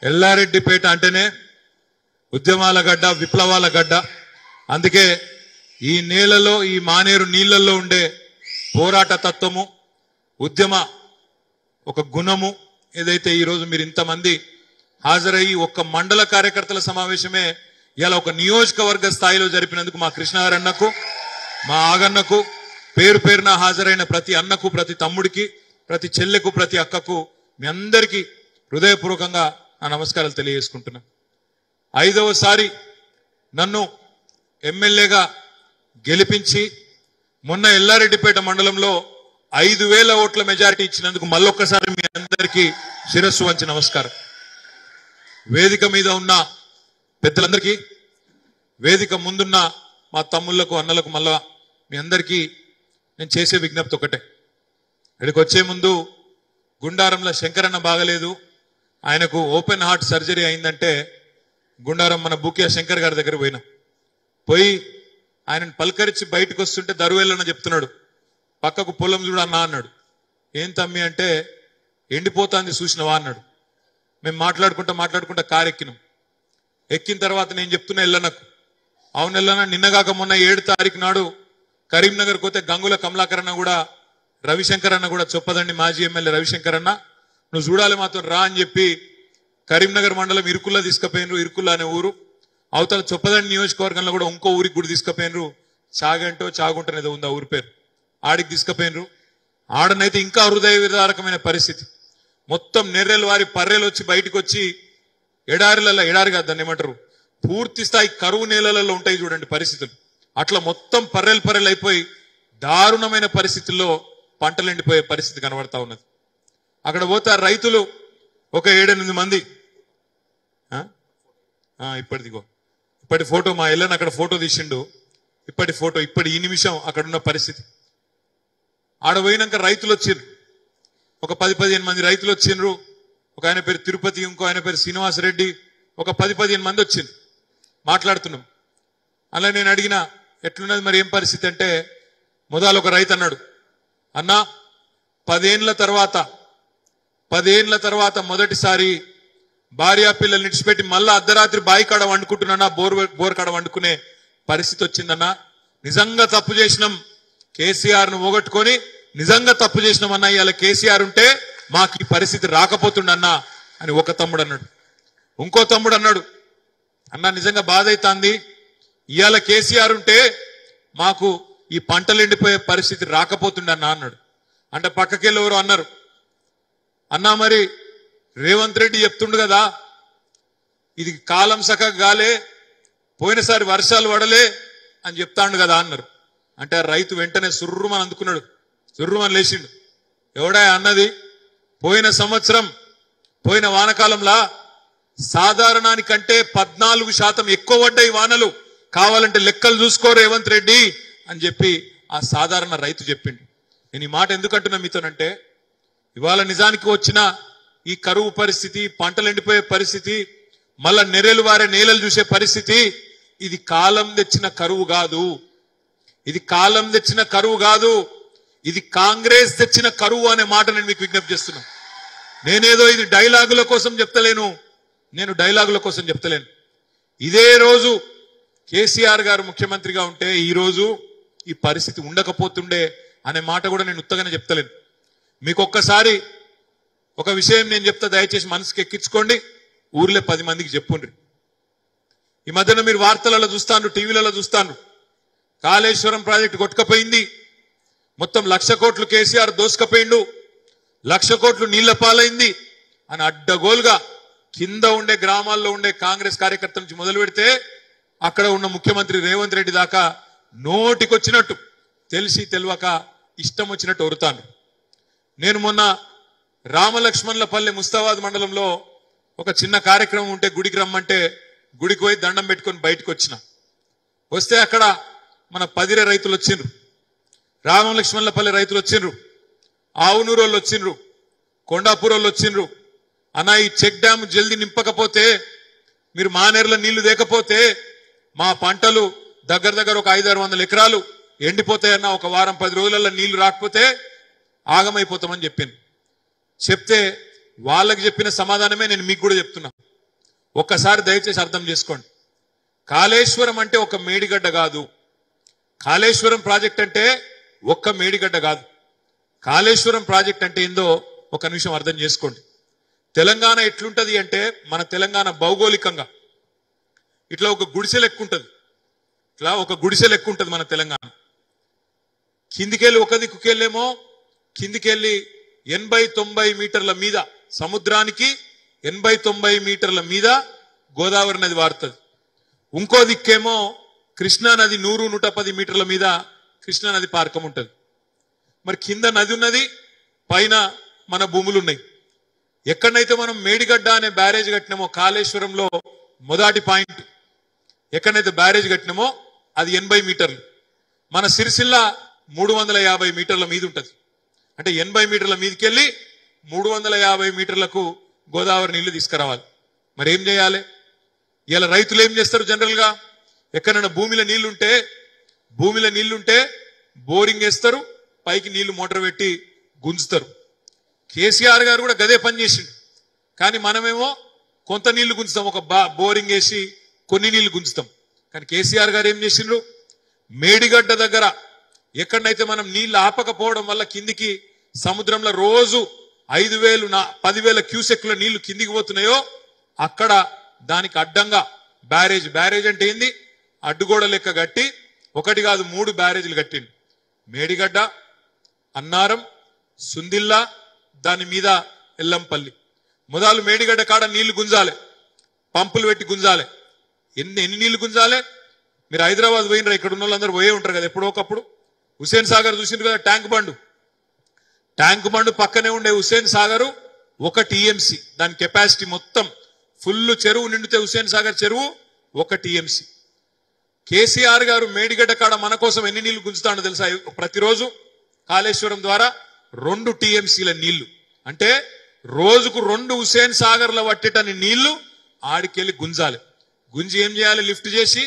ఎల్లారెడ్డిపేట అంటేనే ఉద్యమాల గడ్డ, విప్లవాల గడ్డ. అందుకే ఈ నేలలో, ఈ మానేరు నీళ్లలో ఉండే పోరాట తత్వము, ఉద్యమ ఒక గుణము ఏదైతే ఈరోజు మీరు ఇంతమంది హాజరయ్యి ఒక్క మండల కార్యకర్తల సమావేశమే ఇలా ఒక నియోజకవర్గ స్థాయిలో జరిపినందుకు మా కృష్ణగారన్నకు, మా ఆగన్నకు, పేరు పేరున హాజరైన ప్రతి అన్నకు, ప్రతి తమ్ముడికి, ప్రతి చెల్లెకు, ప్రతి అక్కకు మీ అందరికీ హృదయపూర్వకంగా నా నమస్కారాలు తెలియజేసుకుంటున్నా. 5వసారి నన్ను ఎమ్మెల్యేగా గెలిపించి మొన్న ఎల్లారెడ్డిపేట మండలంలో 5,000 ఓట్ల మెజారిటీ ఇచ్చినందుకు మళ్ళొక్కసారి మీ అందరికీ శిరస్సు వంచి నమస్కారం. వేదిక మీద ఉన్న పెద్దలందరికీ, వేదిక ముందున్న మా తమ్ముళ్లకు, అన్నలకు మళ్ళా మీ అందరికీ నేను చేసే విజ్ఞప్తి ఒకటే. ఇక్కడికి వచ్చే ముందు గుండారంలో శంకరన్న బాగలేదు, ఆయనకు ఓపెన్ హార్ట్ సర్జరీ అయిందంటే గుండారం మన బూకియా శంకర్ గారి దగ్గర పోయి ఆయనను పలకరించి బయటకు వస్తుంటే దరువేళ్ళన్న చెప్తున్నాడు, పక్కకు పొలం చూడు అన్నా అన్నాడు. ఏం తమ్మి అంటే ఎండిపోతాంది చూసినవా అన్నాడు. మేము మాట్లాడుకుంటా కారు ఎక్కిన తర్వాత నేను చెప్తున్నా ఎల్లన్నకు, అవును ఎల్లన్న, నిన్నగాక మొన్న 7 తారీఖు నాడు కరీంనగర్ పోతే గంగుల కమలాకర్ అన్న కూడా, రవిశంకర్ అన్న కూడా, చొప్పదండి మాజీ ఎమ్మెల్యే రవిశంకర్ అన్న, నువ్వు చూడాలి మాతో రా అని చెప్పి కరీంనగర్ మండలం ఇరుకుల్లా తీసుకుపోయినరు. ఇరుకుల్లా అనే ఊరు, అవతల చొప్పదండి నియోజకవర్గంలో కూడా ఇంకో ఊరికి కూడా తీసుకుపోయినరు. చాగంటో చాగుంటనేదో ఉంది ఆ ఊరి పేరు, ఆడికి తీసుకుపోయినరు. ఆడనైతే ఇంకా హృదయ విదారకమైన పరిస్థితి. మొత్తం నెర్రెలు వారి పర్రెలు వచ్చి బయటకు వచ్చి ఎడారి కాదు దాన్ని ఏమంటారు, పూర్తి స్థాయి కరువు నేలలలో ఉంటాయి చూడండి పరిస్థితులు. అట్లా మొత్తం పర్రెలు అయిపోయి దారుణమైన పరిస్థితుల్లో పంటలు ఎండిపోయే పరిస్థితి కనబడతా ఉన్నది. అక్కడ పోతే రైతులు ఒక 7-8 మంది, ఇప్పటి ఫోటో మా ఎల్లన్న అక్కడ ఫోటో తీసిండు, ఇప్పటి ఈ నిమిషం అక్కడ ఉన్న పరిస్థితి. ఆడ పోయినాక రైతులు వచ్చిండ్రు, ఒక 10-15 మంది రైతులు వచ్చిండ్రు. ఒక ఆయన పేరు తిరుపతి, ఇంకో ఆయన పేరు శ్రీనివాసరెడ్డి, ఒక 10-15 మంది వచ్చిండ్రు. మాట్లాడుతున్నాం. అలా నేను అడిగిన ఎట్లున్నది మరి ఏం పరిస్థితి అంటే, మొదలు ఒక రైతు అన్నాడు, అన్నా 10 ఏళ్ల తర్వాత మొదటిసారి భార్యా పిల్లల్ని ఇడిచిపెట్టి మళ్ళా అర్ధరాత్రి బాయి కాడ వండుకుంటున్నా, బోర్ కాడ వండుకునే పరిస్థితి వచ్చిందన్నా. నిజంగా తప్పు చేసినాం, కేసీఆర్ ను పోగొట్టుకొని నిజంగా తప్పు చేసినామన్నా. ఇవాళ కేసీఆర్ ఉంటే మాకు ఈ పరిస్థితి రాకపోతుండన్నా అని ఒక తమ్ముడు అన్నాడు. ఇంకో తమ్ముడు అన్నాడు, అన్నా నిజంగా బాధ అవుతుంది, ఇవాళ కేసీఆర్ ఉంటే మాకు ఈ పంటలు ఎండిపోయే పరిస్థితి రాకపోతుండన్నా అన్నాడు. అంటే పక్కకెళ్ళి ఎవరు అన్నారు, అన్నా మరి రేవంత్ రెడ్డి చెప్తుండు కదా, ఇది కాలం సఖగా గాలే, పోయినసారి వర్షాలు పడలే అని చెప్తాండు కదా అన్నారు. అంటే రైతు వెంటనే సుర్రుమని అందుకున్నాడు, సుర్రుమని లేచిండు. ఎవడా అన్నది, పోయిన సంవత్సరం పోయిన వానకాలంలా సాధారణానికంటే 14% ఎక్కువ పడ్డాయి వానలు, కావాలంటే లెక్కలు చూసుకో రేవంత్ రెడ్డి అని చెప్పి ఆ సాధారణ రైతు చెప్పిండు. నేను ఈ మాట ఎందుకంటున్నా మీతోనంటే, ఇవాళ నిజానికి వచ్చిన ఈ కరువు పరిస్థితి, పంటలు ఎండిపోయే పరిస్థితి, మళ్ళా నెరెలు వారే నేలలు చూసే పరిస్థితి, ఇది కాలం తెచ్చిన కరువు కాదు, ఇది కాంగ్రెస్ తెచ్చిన కరువు అనే మాట నేను మీకు విజ్ఞప్తి చేస్తున్నా. నేనేదో ఇది డైలాగుల కోసం చెప్తలేను, ఇదే రోజు కేసీఆర్ గారు ముఖ్యమంత్రిగా ఉంటే ఈ రోజు ఈ పరిస్థితి ఉండకపోతుండే అనే మాట కూడా నేను ఉత్తగానే చెప్తలేను. మీకు ఒక్కసారి ఒక విషయం నేను చెప్తా, దయచేసి మనసుకి ఎక్కించుకోండి, ఊర్లో 10 మందికి చెప్పుండ్రి. ఈ మధ్యన మీరు వార్తలలో చూస్తాను, టీవీలలో చూస్తాను, కాళేశ్వరం ప్రాజెక్టు కొట్టుకపోయింది, మొత్తం 1,00,000 కోట్లు కేసీఆర్ దోసుకపోయిండు, 1,00,000 కోట్లు నీళ్ల పాలైంది అని అడ్డగోలుగా కింద ఉండే గ్రామాల్లో ఉండే కాంగ్రెస్ కార్యకర్తల నుంచి మొదలు పెడితే అక్కడ ఉన్న ముఖ్యమంత్రి రేవంత్ రెడ్డి దాకా నోటికొచ్చినట్టు, తెలిసి తెలియక ఇష్టం వచ్చినట్టు ఒరుతాను. నేను మొన్న రామలక్ష్మణులపల్లి ముస్తాబాద్ మండలంలో ఒక చిన్న కార్యక్రమం ఉంటే గుడికి రమ్మంటే గుడికి పోయి దండం పెట్టుకొని బయటకు వస్తే అక్కడ మన 10 రైతులు వచ్చిండ్రు, రామలక్ష్మణులపల్లి రైతులు వచ్చిండ్రు, ఆవునూరు వాళ్ళు వచ్చిండ్రు, కొండాపూర్ వాళ్ళు వచ్చిండ్రు. అన్న ఈ చెక్ డ్యామ్ జల్దీ నింపకపోతే, మీరు మానేరులో నీళ్లు దేకపోతే మా పంటలు దగ్గర ఒక 500-600 ఎకరాలు ఎండిపోతాయన్న, ఒక వారం 10 రోజులలో నీళ్లు రాకపోతే ఆగమైపోతామని చెప్తే వాళ్ళకి చెప్పిన సమాధానమే నేను మీకు కూడా చెప్తున్నా. ఒక్కసారి దయచేసి అర్థం చేసుకోండి. కాళేశ్వరం అంటే ఒక మేడిగడ్డ కాదు. కాళేశ్వరం ప్రాజెక్ట్ అంటే ఒక్క మేడిగడ్డ కాదు. కాళేశ్వరం ప్రాజెక్ట్ అంటే ఏందో ఒక నిమిషం అర్థం చేసుకోండి. తెలంగాణ ఎట్లుంటది అంటే, మన తెలంగాణ భౌగోళికంగా ఇట్లా ఒక గుడిసె లెక్క ఉంటుంది. ఇట్లా ఒక గుడిసె లెక్క ఉంటుంది మన తెలంగాణ. కిందికెళ్ళి ఒక దిక్కుకెళ్ళేమో కిందికెళ్ళి 80-90 మీటర్ల మీద సముద్రానికి 80-90 మీటర్ల మీద గోదావరి నది వారుతుంది. ఇంకో దిక్కేమో కృష్ణా నది 100-110 మీటర్ల మీద కృష్ణా నది పార్కం ఉంటుంది. మరి కింద నది ఉన్నది, పైన మన భూములు ఉన్నాయి. ఎక్కడైతే మనం మేడిగడ్డ అనే బ్యారేజ్ కట్టినామో కాళేశ్వరంలో మొదటి పాయింట్, ఎక్కడైతే బ్యారేజ్ కట్టినామో అది 80 మీటర్లు. మన సిరిసిల్ల 350 మీటర్ల మీద ఉంటుంది. అంటే 80 మీటర్ల మీదకి వెళ్ళి 350 మీటర్లకు గోదావరి నీళ్లు తీసుకురావాలి. మరి ఏం చేయాలి? ఇలా రైతులు ఏం చేస్తారు? జనరల్ గా ఎక్కడైనా భూమిలో నీళ్లుంటే బోరింగ్ వేస్తారు, పైకి నీళ్లు మోటార్ పెట్టి గుంజుతారు. కేసీఆర్ గారు కూడా గదే పని చేసిండు. కానీ మనమేమో కొంత నీళ్లు గుంజుతాం, ఒక బోరింగ్ వేసి కొన్ని నీళ్లు గుంజుతాం. కానీ కేసీఆర్ గారు ఏం చేసిండ్రు? మేడిగడ్డ దగ్గర ఎక్కడైతే మనం నీళ్లు ఆపకపోవడం వల్ల కిందికి సముద్రంలో రోజు 5,000-10,000 క్యూసెక్ల నీళ్లు కిందికి పోతున్నాయో అక్కడ దానికి అడ్డంగా బ్యారేజ్ అంటే ఏంది? అడ్డుగోడ లెక్క కట్టి 1 కాదు 3 బ్యారేజీలు కట్టిండు. మేడిగడ్డ, అన్నారం, సుందిల్లా, దాని మీద ఎల్లంపల్లి. మొదలు మేడిగడ్డ కాడ నీళ్లు గుంజాలి, పంపులు పెట్టి గుంజాలి. ఎన్ని నీళ్లు గుంజాలి? మీరు హైదరాబాద్ పోయినరా? ఇక్కడ ఉన్న వాళ్ళందరూ పోయే ఉంటారు కదా ఎప్పుడో ఒకప్పుడు. హుస్సేన్ సాగర్ చూసిండ్రు కదా, ట్యాంక్ బండు పక్కనే ఉండే హుస్సేన్ సాగర్ 1 టీఎంసీ. దాని కెపాసిటీ మొత్తం ఫుల్ చెరువు నిండితే హుస్సేన్ సాగర్ చెరువు 1 టీఎంసీ. కేసీఆర్ గారు మేడిగడ్డ కాడ మన కోసం ఎన్ని నీళ్లు గుంజుతాడో తెలుసా? ప్రతిరోజు కాళేశ్వరం ద్వారా 2 టీఎంసీల నీళ్లు. అంటే రోజుకు 2 హుస్సేన్ సాగర్ల పట్టేటని నీళ్లు ఆడికెళ్ళి గుంజాలి. గుంజి ఏం చేయాలి? లిఫ్ట్ చేసి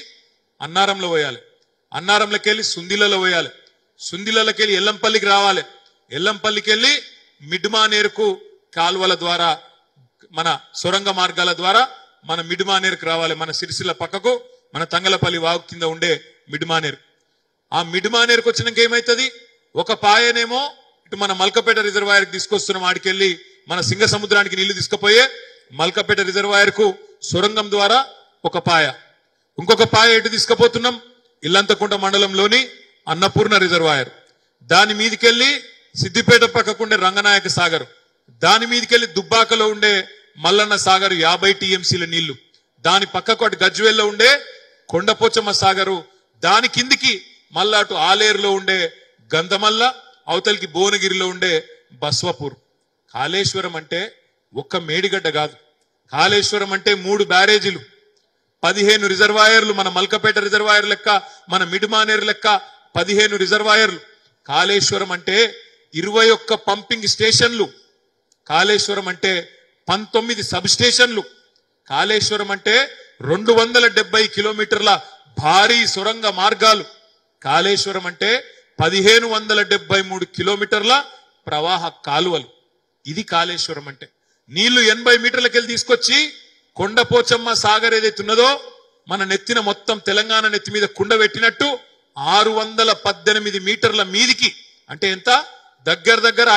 అన్నారంలో పోయాలి, అన్నారంలోకి వెళ్ళి సుందిలలో పోయాలి, సుందిలలోకి వెళ్ళి ఎల్లంపల్లికి రావాలి, ఎల్లంపల్లికి వెళ్ళి మిడ్మానేరుకు కాలువల ద్వారా మన సొరంగ మార్గాల ద్వారా మన మిడ్మానేరుకు రావాలి. మన సిరిసిల్ల పక్కకు మన తంగలపల్లి వాగు కింద ఉండే మిడ్మానేరు. ఆ మిడ్మానేరుకు వచ్చినాక ఏమైతుంది? ఒక పాయనేమో ఇటు మన మల్కపేట రిజర్వాయర్కి తీసుకొస్తున్నాం, ఆడికెళ్ళి మన సింగ సముద్రానికి నీళ్లు తీసుకుపోయే మల్కపేట రిజర్వాయర్కు సొరంగం ద్వారా ఒక పాయ. ఇంకొక పాయ ఎటు తీసుకుపోతున్నాం? ఇల్లంతకుంట మండలంలోని అన్నపూర్ణ రిజర్వాయర్. దాని మీదకెళ్ళి సిద్దిపేట పక్కకుండే రంగనాయక సాగర్, దాని మీదకెళ్ళి దుబ్బాకలో ఉండే మల్లన్న సాగర్ 50 టీఎంసీల నీళ్లు, దాని పక్కకు అటు గజ్వేల్లో ఉండే కొండపోచమ్మ సాగరు, దాని కిందికి మళ్ళా అటు ఆలేరులో ఉండే గంధమల్ల, అవతలికి భువనగిరిలో ఉండే బస్వపూర్. కాళేశ్వరం అంటే ఒక్క మేడిగడ్డ కాదు. కాళేశ్వరం అంటే 3 బ్యారేజీలు, 15 రిజర్వాయర్లు, మన మల్కపేట రిజర్వాయర్ లెక్క, మన మిడ్మానేరు లెక్క 15 రిజర్వాయర్లు. కాళేశ్వరం అంటే 21 పంపింగ్ స్టేషన్లు. కాళేశ్వరం అంటే 19 సబ్ స్టేషన్లు. కాళేశ్వరం అంటే 270 కిలోమీటర్ల భారీ సొరంగ మార్గాలు. కాళేశ్వరం అంటే 1573 కిలోమీటర్ల ప్రవాహ కాలువలు. ఇది కాళేశ్వరం అంటే. నీళ్లు 80 మీటర్లకి వెళ్ళి తీసుకొచ్చి కొండపోచమ్మ సాగర్ ఏదైతే ఉన్నదో మన నెత్తిన మొత్తం తెలంగాణ నెత్తి మీద కుండ పెట్టినట్టు 618 మీటర్ల మీదికి, అంటే ఎంత? దగ్గర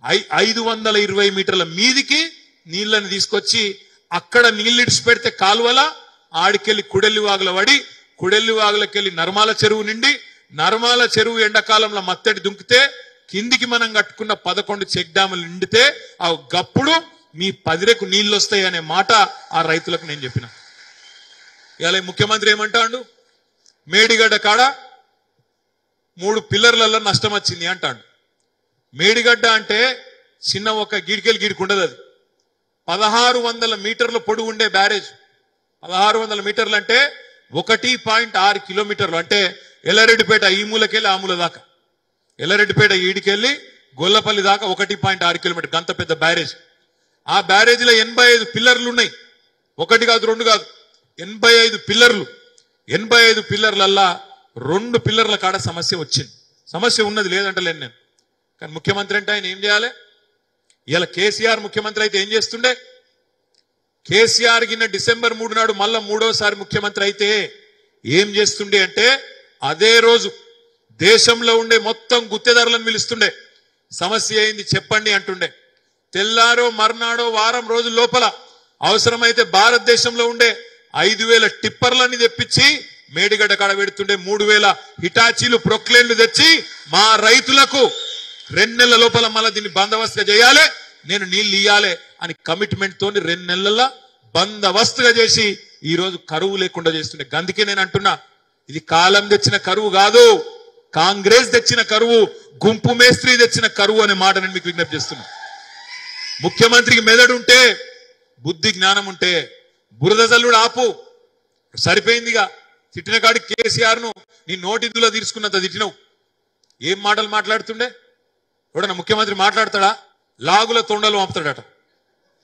520 మీటర్ల మీదికి నీళ్లను తీసుకొచ్చి అక్కడ నీళ్ళు ఇడిచి పెడితే కాలువల ఆడికెళ్ళి కుడెల్లి వాగుల పడి, కుడెల్లి వాగులకెళ్ళి నర్మాల చెరువు నిండి, నర్మాల చెరువు ఎండాకాలంలో మత్తడి దుంకితే కిందికి మనం కట్టుకున్న 11 చెక్ డ్యాములు నిండితే ఆ గప్పుడు మీ 10 రెకు నీళ్ళు వస్తాయి అనే మాట ఆ రైతులకు నేను చెప్పిన. ఇలా ముఖ్యమంత్రి ఏమంటాడు? మేడిగడ్డ కాడ 3 పిల్లర్లలో నష్టం వచ్చింది అంటాడు. మేడిగడ్డ అంటే చిన్న ఒక గిడికెళ్ళి గిడికుండదు. అది 1600 మీటర్ల పొడవు ఉండే బ్యారేజ్. 1600 మీటర్లు అంటే 1.6 కిలోమీటర్లు. అంటే ఎల్లారెడ్డిపేట ఈ మూలకెళ్ళి ఆ మూల దాకా, ఎల్లారెడ్డిపేట ఈడికెళ్ళి గొల్లపల్లి దాకా 1.6 కిలోమీటర్, అంత పెద్ద బ్యారేజ్. ఆ బ్యారేజీలో 85 పిల్లర్లు ఉన్నాయి. 1 కాదు 2 కాదు, 85 పిల్లర్లు. 85 పిల్లర్లల్లా 2 పిల్లర్ల కాడ సమస్య వచ్చింది. సమస్య ఉన్నది, లేదంటలేను నేను. కానీ ముఖ్యమంత్రి అంటే ఆయన ఏం చేయాలి? ఇలా కేసీఆర్ ముఖ్యమంత్రి అయితే ఏం చేస్తుండే? కేసీఆర్ గిన్న డిసెంబర్ 3 నాడు మళ్ళా మూడోసారి ముఖ్యమంత్రి అయితే ఏం చేస్తుండే అంటే అదే రోజు దేశంలో ఉండే మొత్తం గుత్తేదారులను పిలుస్తుండే. సమస్య ఏంది చెప్పండి అంటుండే. తెల్లారో మర్నాడో వారం రోజుల లోపల అవసరమైతే భారతదేశంలో ఉండే 5,000 టిప్పర్లన్నీ తెప్పించి మేడిగడ్డ కాడ పెడుతుండే. 3,000 హిటాచీలు ప్రొక్లేన్లు తెచ్చి మా రైతులకు 2 నెలల లోపల మళ్ళీ దీన్ని బందోబస్తుగా చేయాలి, నేను నీళ్లు ఇయ్యాలి అని కమిట్మెంట్ తోని 2 నెలల బందోబస్తుగా చేసి ఈ రోజు కరువు లేకుండా చేస్తుండే. అందుకే నేను అంటున్నా, ఇది కాలం తెచ్చిన కరువు కాదు, కాంగ్రెస్ తెచ్చిన కరువు, గుంపు మేస్త్రి తెచ్చిన కరువు అనే మాట నేను మీకు విజ్ఞప్తి చేస్తున్నా. ముఖ్యమంత్రికి మెదడు ఉంటే, బుద్ధి జ్ఞానం ఉంటే బురద జల్లుడు ఆపు. సరిపోయిందిగా. తిట్టిన కాడి కేసీఆర్ ను నీ నోటిందులో తీసుకున్నంత తిట్టినవు. ఏం మాటలు మాట్లాడుతుండే? ఎవడన్నా ముఖ్యమంత్రి మాట్లాడతాడా? లాగుల తొండలు పంపుతాడట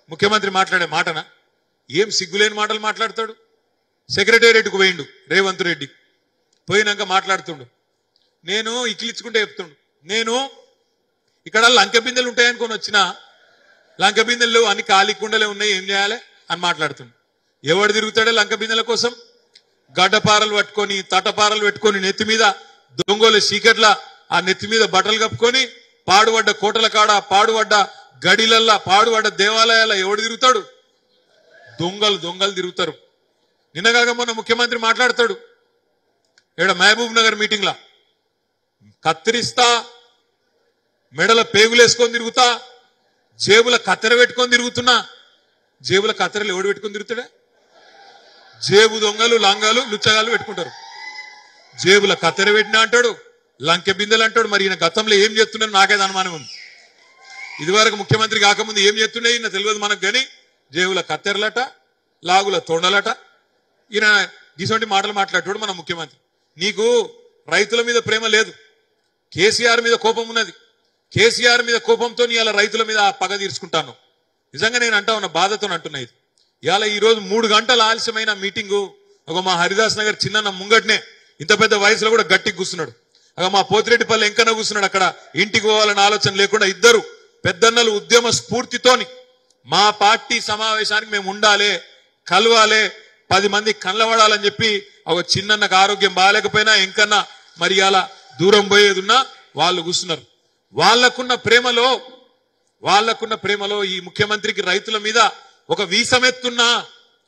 ముఖ్యమంత్రి మాట్లాడే మాటన. ఏం సిగ్గులేని మాటలు మాట్లాడతాడు. సెక్రటేరియట్కు పోయిండు రేవంత్ రెడ్డి, పోయినాక మాట్లాడుతుండు. నేను ఇట్లిచ్చుకుంటే చెప్తుండు, నేను ఇక్కడ లంక బిందెలు ఉంటాయనుకొని వచ్చిన, లంక బిందెలు అన్ని ఖాళీ కుండలే ఉన్నాయి, ఏం చేయాలి అని మాట్లాడుతుండు. ఎవడు తిరుగుతాడే లంక బిందెల కోసం? గడ్డపారలు పట్టుకొని తటపారలు పెట్టుకొని నెత్తి మీద దొంగల చీకట్ల ఆ నెత్తి మీద బట్టలు కప్పుకొని పాడుబడ్డ కోటల కాడ, పాడుబడ్డ గడిలల్లా, పాడుబడ్డ దేవాలయాల ఎవడు తిరుగుతాడు? దొంగలు తిరుగుతారు. నిన్నగాక మొన్న ముఖ్యమంత్రి మాట్లాడతాడు ఇక్కడ మహబూబ్ నగర్ మీటింగ్ లా, కత్తిరిస్తా, మెడల పేగులేసుకొని తిరుగుతా, జేబుల కత్తెర పెట్టుకొని తిరుగుతున్నా. జేబుల కత్తెరలు ఎవడు పెట్టుకొని తిరుగుతాడే? జేబు దొంగలు, లంగాలు, లుచ్చగాలు పెట్టుకుంటారు. జేబుల కత్తెర పెట్టినా అంటాడు, లంకె బిందెలు అంటాడు. మరి ఈయన గతంలో ఏం చేస్తున్నాడు నాకేది అనుమానం ఉంది. ఇదివరకు ముఖ్యమంత్రి కాకముందు ఏం చేస్తుండే ఈయన తెలియదు మనకు. కానీ జేబుల కత్తెరలట, లాగుల తొండలట. ఈయన ఇటువంటి మాటలు మాట్లాడాడు మన ముఖ్యమంత్రి. నీకు రైతుల మీద ప్రేమ లేదు, కేసీఆర్ మీద కోపం ఉన్నది. కేసీఆర్ మీద కోపంతో ఇవాళ రైతుల మీద పగ తీర్చుకుంటాను. నిజంగా నేను అంటా ఉన్న బాధతో అంటున్నా. ఇది ఇవాళ ఈ రోజు 3 గంటల ఆలస్యమైన మీటింగు. ఒక మా హరిదాస్ నగర్ చిన్న ముంగట్నే ఇంత పెద్ద వయసులో కూడా గట్టికి కూర్చున్నాడు. అక్కడ మా పోతిరెడ్డిపల్లి ఎంకన కూర్చున్నాడు. అక్కడ ఇంటికి పోవాలని ఆలోచన లేకుండా ఇద్దరు పెద్దన్నలు ఉద్యమ స్ఫూర్తితోని మా పార్టీ సమావేశానికి మేము ఉండాలి, కలవాలి, 10 మంది కళ్ళబడాలని చెప్పి ఒక చిన్నన్నకు ఆరోగ్యం బాగాలేకపోయినా ఎంకన్నా మరి అలా దూరం పోయేది ఉన్నా వాళ్ళు కూర్చున్నారు. వాళ్ళకున్న ప్రేమలో ఈ ముఖ్యమంత్రికి రైతుల మీద ఒక వీసమెత్తున్నా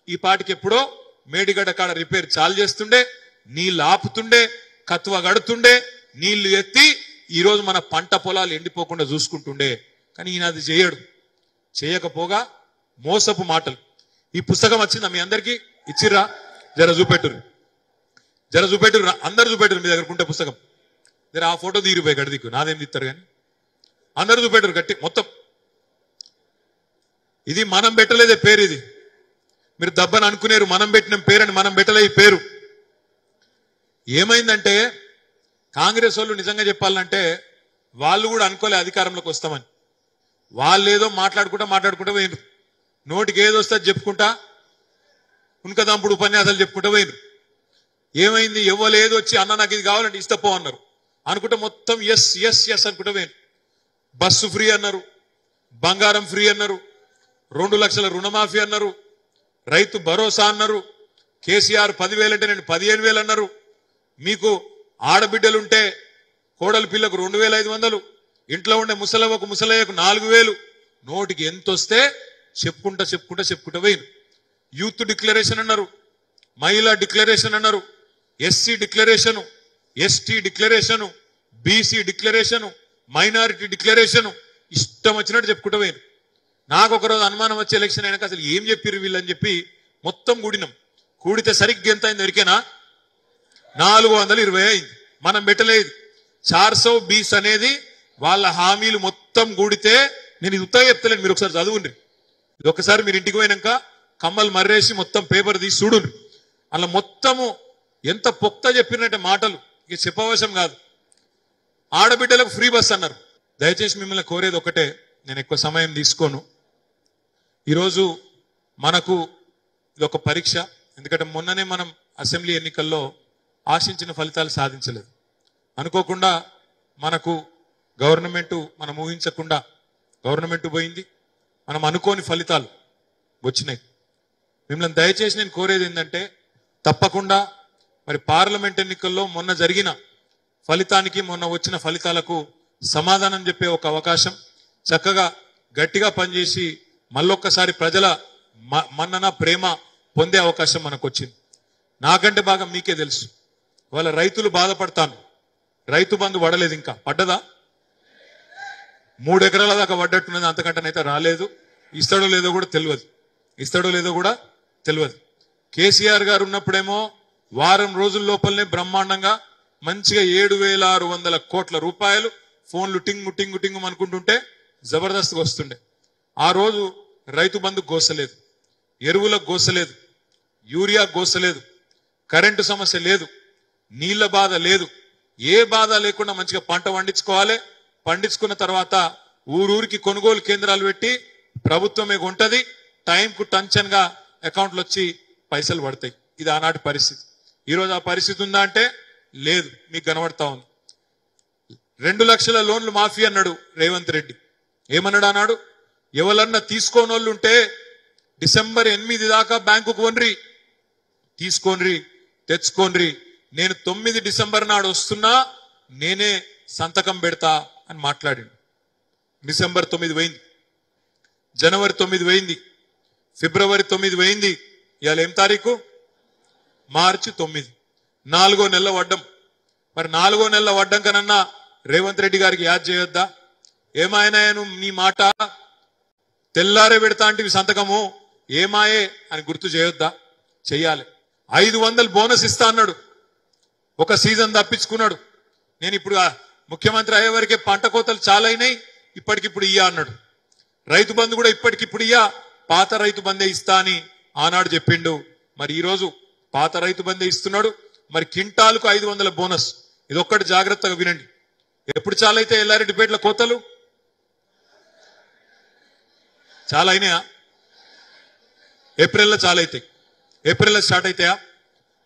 ఈ పాటికి ఎప్పుడో మేడిగడ్డ కాడ రిపేర్ చాలు చేస్తుండే, నీళ్లు ఆపుతుండే, కత్వ గడుతుండే, నీళ్లు ఎత్తి ఈ రోజు మన పంట పొలాలు ఎండిపోకుండా చూసుకుంటుండే. కానీ ఈయన అది చేయకపోగా మోసపు మాటలు. ఈ పుస్తకం వచ్చిందా మీ అందరికీ? ఇచ్చిర్రా? జర చూపెట్టురు, అందరు చూపెట్టురు. మీ దగ్గర ఉంటే పుస్తకం జర ఆ ఫోటో తీరిపోయి గడిదికు, నాదేం తీస్తారు కానీ అందరు చూపెట్టురు గట్టి మొత్తం. ఇది మనం పెట్టలేదే పేరు. ఇది మీరు దబ్బని అనుకునేరు, మనం పెట్టిన పేరని. మనం పెట్టలే ఈ పేరు. ఏమైందంటే కాంగ్రెస్ వాళ్ళు నిజంగా చెప్పాలంటే వాళ్ళు కూడా అనుకోలే అధికారంలోకి వస్తామని. వాళ్ళు ఏదో మాట్లాడుకుంటా పోయినరు. నోటికి ఏదొస్తే చెప్పుకుంటా ఉనకదంపుడు ఉపన్యాసాలు చెప్పుకుంటా పోయినరు. ఏమైంది? ఎవ్వరు ఏదో వచ్చి అన్న నాకు ఇది కావాలంటే ఇస్తపో అన్నారు. అనుకుంటే మొత్తం ఎస్ అనుకుంటా పోయినరు. బస్సు ఫ్రీ అన్నారు, బంగారం ఫ్రీ అన్నారు, 2 లక్షల రుణమాఫీ అన్నారు, రైతు భరోసా అన్నారు, కేసీఆర్ 10,000 అంటే నేను 15,000 అన్నారు. మీకు ఆడబిడ్డలుంటే కోడలి పిల్లకు 2,500, ఇంట్లో ఉండే ముసలయ్యకు 4,000. నోటికి ఎంత వస్తే చెప్పుకుంటా పోయిన. యూత్ డిక్లరేషన్ అన్నారు, మహిళా డిక్లరేషన్ అన్నారు, SC declaration, ST declaration, BC declaration, minority declaration, ఇష్టం వచ్చినట్టు చెప్పుకుంటూ పోయిన. నాకు ఒకరోజు అనుమానం వచ్చి ఎలక్షన్ అయినాక అసలు ఏం చెప్పిర్రు వీళ్ళని చెప్పి మొత్తం కూడినాం. కూడితే సరిగ్గా ఎంత అయింది ఎరికేనా? 420 అయింది. మనం పెట్టలేదు. 420 అనేది వాళ్ళ హామీలు మొత్తం కూడితే, నేను ఇది ఉత్తగా చెప్తలేను, మీరు ఒకసారి చదువుండ్రి. ఇది ఒకసారి మీరు ఇంటికి పోయినాక కమ్మలు మర్రేసి మొత్తం పేపర్ తీసి చూడుండ్రి. అలా మొత్తము ఎంత పొక్త చెప్పినట్టే మాటలు, ఇక చెప్పవశం కాదు. ఆడబిడ్డలకు ఫ్రీ బస్ అన్నారు. దయచేసి మిమ్మల్ని కోరేది ఒకటే, నేను ఎక్కువ సమయం తీసుకోను. ఈరోజు మనకు ఇది ఒక పరీక్ష. ఎందుకంటే మొన్ననే మనం అసెంబ్లీ ఎన్నికల్లో ఆశించిన ఫలితాలు సాధించలేదు. అనుకోకుండా మనకు మనం ఊహించకుండా గవర్నమెంట్ పోయింది. మనం అనుకోని ఫలితాలు వచ్చినాయి. మిమ్మల్ని దయచేసి నేను కోరేది ఏంటంటే తప్పకుండా మరి పార్లమెంట్ ఎన్నికల్లో మొన్న జరిగిన ఫలితానికి మొన్న వచ్చిన ఫలితాలకు సమాధానం చెప్పే ఒక అవకాశం, చక్కగా గట్టిగా పనిచేసి మళ్ళొక్కసారి ప్రజల మన్నన ప్రేమ పొందే అవకాశం మనకు వచ్చింది. నాకంటే బాగా మీకే తెలుసు, వాళ్ళ రైతులు బాధపడతాను. రైతు బంధు పడలేదు, ఇంకా పడ్డదా? 3 ఎకరాల దాకా పడ్డట్టున్నది, అంతకంటనైతే రాలేదు. ఇస్తాడో లేదో కూడా తెలియదు. కేసీఆర్ గారు ఉన్నప్పుడేమో వారం రోజుల లోపలనే బ్రహ్మాండంగా మంచిగా 7,600 కోట్ల రూపాయలు ఫోన్లు టింగు టింగు టింగు అనుకుంటుంటే జబర్దస్త్గా వస్తుండే. ఆ రోజు రైతు బంధు గోసలేదు, ఎరువులకు గోసలేదు, యూరియా గోసలేదు, కరెంటు సమస్య లేదు, నీళ్ల బాధ లేదు, ఏ బాధ లేకుండా మంచిగా పంట పండించుకోవాలి. పండించుకున్న తర్వాత ఊరూరికి కొనుగోలు కేంద్రాలు పెట్టి ప్రభుత్వమే కొంటది, టైంకు టంచన్ గా అకౌంట్లు వచ్చి పైసలు పడతాయి. ఇది ఆనాటి పరిస్థితి. ఈరోజు ఆ పరిస్థితి ఉందా అంటే లేదు, మీకు కనబడతా ఉంది. 2 లక్షల లోన్లు మాఫీ అన్నాడు రేవంత్ రెడ్డి. ఏమన్నాడు అన్నాడు? ఎవరన్నా తీసుకోనోళ్ళు ఉంటే డిసెంబర్ 8 దాకా బ్యాంకుకు కొనరి, తీసుకోనరి, తెచ్చుకోనరి, నేను 9 డిసెంబర్ నాడు వస్తున్నా, నేనే సంతకం పెడతా అని మాట్లాడిండు. డిసెంబర్ 9 పోయింది, జనవరి 9 పోయింది, ఫిబ్రవరి 9 పోయింది, ఇవాళ ఏం తారీఖు? మార్చి 9. 4వ నెల వడ్డం. మరి 4వ నెల వడ్డం కనన్నా రేవంత్ రెడ్డి గారికి యాద్ చేయొద్దా? ఏమాయనాయను నీ మాట తెల్లారే పెడతా అంటే సంతకము ఏమాయే అని గుర్తు చేయొద్దా? చెయ్యాలి. 500 బోనస్ ఇస్తా అన్నాడు, ఒక సీజన్ తప్పించుకున్నాడు. నేను ఇప్పుడు ముఖ్యమంత్రి అయ్యే వరకే పంట కోతలు చాలా అయినాయి, ఇప్పటికిప్పుడు ఇయ్యా అన్నాడు. రైతు బంధు కూడా ఇప్పటికిప్పుడు ఇయ్యా, పాత రైతు బందే ఇస్తా అని ఆనాడు చెప్పిండు. మరి ఈ రోజు పాత రైతు బందే ఇస్తున్నాడు. మరి కింటాలకు 500 బోనస్. ఇది ఒక్కటి జాగ్రత్తగా వినండి. ఎప్పుడు చాలా అయితే ఎల్లారెడ్డిపేటల కోతలు చాలా అయినాయా? ఏప్రిల్లో చాలా అవుతాయి. ఏప్రిల్లో స్టార్ట్ అవుతాయా?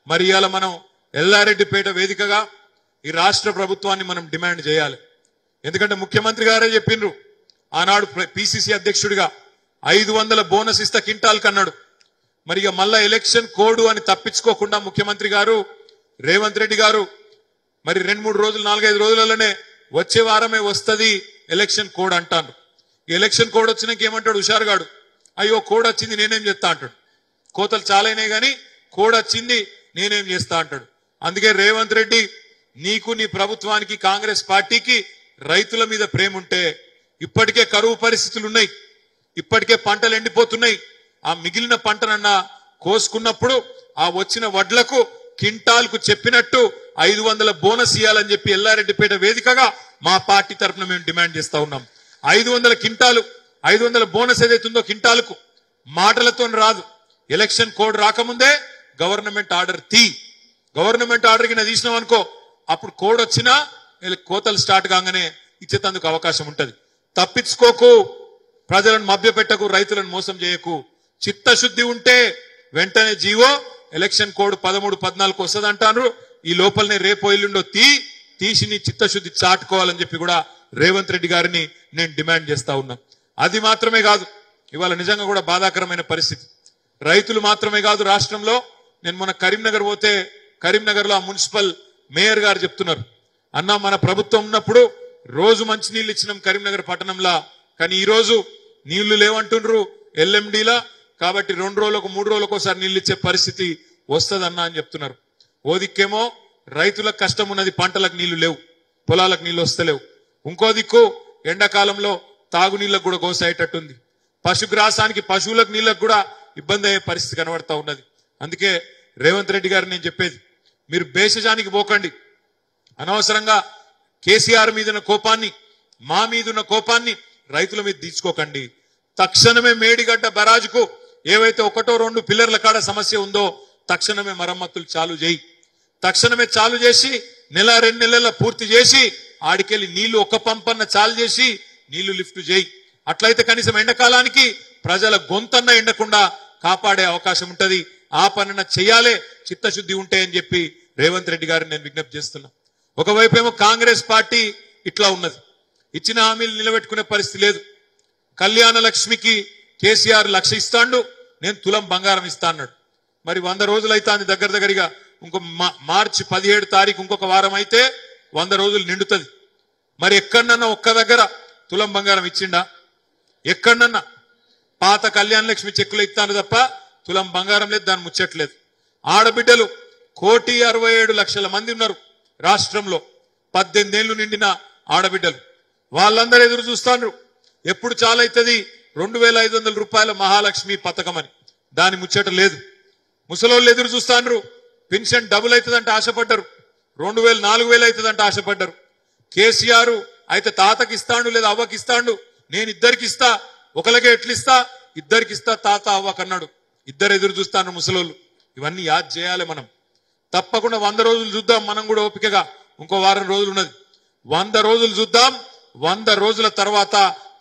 మరి ఇవాళ మనం ఎల్లారెడ్డిపేట వేదికగా ఈ రాష్ట్ర ప్రభుత్వాన్ని మనం డిమాండ్ చేయాలి. ఎందుకంటే ముఖ్యమంత్రి గారే చెప్పిండ్రు ఆనాడు పిసిసి అధ్యక్షుడిగా 500 బోనస్ ఇస్తా కింటాల్ కన్నాడు. మరి ఇక మళ్ళా ఎలక్షన్ కోడ్ అని తప్పించుకోకుండా ముఖ్యమంత్రి గారు రేవంత్ రెడ్డి గారు మరి 2-3 రోజులు 4-5 రోజులలోనే వచ్చే వారమే వస్తుంది ఎలక్షన్ కోడ్ అంటాను. ఎలక్షన్ కోడ్ వచ్చినాక ఏమంటాడు హుషారుగాడు? అయ్యో కోడ్ వచ్చింది నేనేం చేస్తా అంటాడు. కోతలు చాలైనాయి కానీ కోడ్ వచ్చింది నేనేం చేస్తా అంటాడు. అందుకే రేవంత్ రెడ్డి, నీకు నీ ప్రభుత్వానికి కాంగ్రెస్ పార్టీకి రైతుల మీద ప్రేమ ఉంటే, ఇప్పటికే కరువు పరిస్థితులు ఉన్నాయి, ఇప్పటికే పంటలు ఎండిపోతున్నాయి, ఆ మిగిలిన పంటనన్నా కోసుకున్నప్పుడు ఆ వచ్చిన వడ్లకు కింటాల్కు చెప్పినట్టు 500 బోనస్ ఇవ్వాలని చెప్పి ఎల్లారెడ్డిపేట వేదికగా మా పార్టీ తరఫున మేము డిమాండ్ చేస్తా ఉన్నాం. 500 కింటాలు, 500 బోనస్ ఏదైతుందో కింటాలకు మాటలతో రాదు. ఎలక్షన్ కోడ్ రాకముందే గవర్నమెంట్ ఆర్డర్ గవర్నమెంట్ ఆర్డర్ కింద తీసినాం అనుకో, అప్పుడు కోడ్ వచ్చినా కోతలు స్టార్ట్ కాగానే ఇచ్చేందుకు అవకాశం ఉంటది. తప్పించుకోకు, ప్రజలను మభ్యపెట్టకు, రైతులను మోసం చేయకు. చిత్తశుద్ధి ఉంటే వెంటనే జీవో ఎలక్షన్ కోడ్ 13-14 వస్తుంది అంటారు. ఈ లోపలనే రేపో ఎల్లుండో తీసి నీ చిత్తశుద్ధి చాటుకోవాలని చెప్పి కూడా రేవంత్ రెడ్డి గారిని నేను డిమాండ్ చేస్తా ఉన్నా. అది మాత్రమే కాదు, ఇవాళ నిజంగా కూడా బాధాకరమైన పరిస్థితి. రైతులు మాత్రమే కాదు, రాష్ట్రంలో నేను మొన్న కరీంనగర్ పోతే కరీంనగర్ లో ఆ మున్సిపల్ మేయర్ గారు చెప్తున్నారు, అన్నా మన ప్రభుత్వం ఉన్నప్పుడు రోజు మంచి నీళ్ళు ఇచ్చినాం కరీంనగర్ పట్టణంలో, కానీ ఈ రోజు నీళ్లు లేవంటుండ్రు ఎల్ఎండిలా, కాబట్టి 2 రోజులకు 3 రోజులకు ఒకసారి నీళ్ళు ఇచ్చే పరిస్థితి వస్తుందన్నా అని చెప్తున్నారు. ఓ దిక్కేమో రైతులకు కష్టం ఉన్నది, పంటలకు నీళ్లు లేవు, పొలాలకు నీళ్లు వస్తలేవు. ఇంకో దిక్కు ఎండాకాలంలో తాగునీళ్ళకు కూడా గోసయ్యేటట్టుంది. పశుగ్రాసానికి పశువులకు నీళ్ళకు కూడా ఇబ్బంది అయ్యే పరిస్థితి కనబడతా ఉన్నది. అందుకే రేవంత్ రెడ్డి గారు నేను చెప్పేది, మీరు భేషజానికి పోకండి. అనవసరంగా కేసీఆర్ మీదున్న కోపాన్ని, మా మీదున్న కోపాన్ని రైతుల మీద తీర్చుకోకండి. తక్షణమే మేడిగడ్డ బరాజుకు ఏవైతే 1-2 పిల్లర్ల కాడ సమస్య ఉందో తక్షణమే మరమ్మతులు చాలు చేయి. తక్షణమే చాలు చేసి 1-2 నెలల పూర్తి చేసి ఆడికెళ్ళి నీళ్లు ఒక పంపన్న చాలు చేసి నీళ్లు లిఫ్ట్ చేయి. అట్లయితే కనీసం ఎండాకాలానికి ప్రజల గొంతన్న ఎండకుండా కాపాడే అవకాశం ఉంటది. ఆ పనిన చెయ్యాలే చిత్తశుద్ధి ఉంటే అని చెప్పి రేవంత్ రెడ్డి గారిని నేను విజ్ఞప్తి చేస్తున్నా. ఒకవైపు ఏమో కాంగ్రెస్ పార్టీ ఇట్లా ఉన్నది, ఇచ్చిన హామీలు నిలబెట్టుకునే పరిస్థితి లేదు. కళ్యాణ లక్ష్మికి కేసీఆర్ 1,00,000 ఇస్తాండు, నేను తులం బంగారం ఇస్తా అన్నాడు. మరి 100 రోజులు అయితే అది దగ్గరగా ఇంకో మార్చి 17 తారీఖు ఇంకొక వారం అయితే 100 రోజులు నిండుతుంది. మరి ఎక్కడన్నా ఒక్క దగ్గర తులం బంగారం ఇచ్చిండా? ఎక్కడన్నా పాత కళ్యాణ లక్ష్మి చెక్కులు ఇస్తాను తప్ప తులం బంగారం లేదు, దాన్ని ముచ్చట్లేదు. ఆడబిడ్డలు 1,67,00,000 మంది ఉన్నారు రాష్ట్రంలో. 18 ఏళ్లు నిండిన ఆడబిడ్డలు వాళ్ళందరూ ఎదురు చూస్తాను ఎప్పుడు చాలైతుంది 2,500 రూపాయల మహాలక్ష్మి పథకం అని. దాని ముచ్చట లేదు. ముసలోళ్ళు ఎదురు చూస్తాను పెన్షన్ డబుల్ అవుతుందంటే ఆశపడ్డారు, 2,000 4,000 అవుతుందంటే ఆశపడ్డారు. కేసీఆర్ అయితే తాతకి ఇస్తాడు లేదా అవ్వకి ఇస్తాడు, నేను ఇద్దరికి ఇస్తా, ఒకరికే ఎట్లిస్తా, ఇద్దరికి ఇస్తా తాత అవ్వకన్నాడు. ఇద్దరు ఎదురు చూస్తాను ముసలోళ్ళు. ఇవన్నీ యాద్ చేయాలి మనం. తప్పకుండా 100 రోజులు చూద్దాం మనం కూడా ఓపికగా. ఇంకో వారం రోజులు ఉన్నది. 100 రోజులు చూద్దాం. 100 రోజుల తర్వాత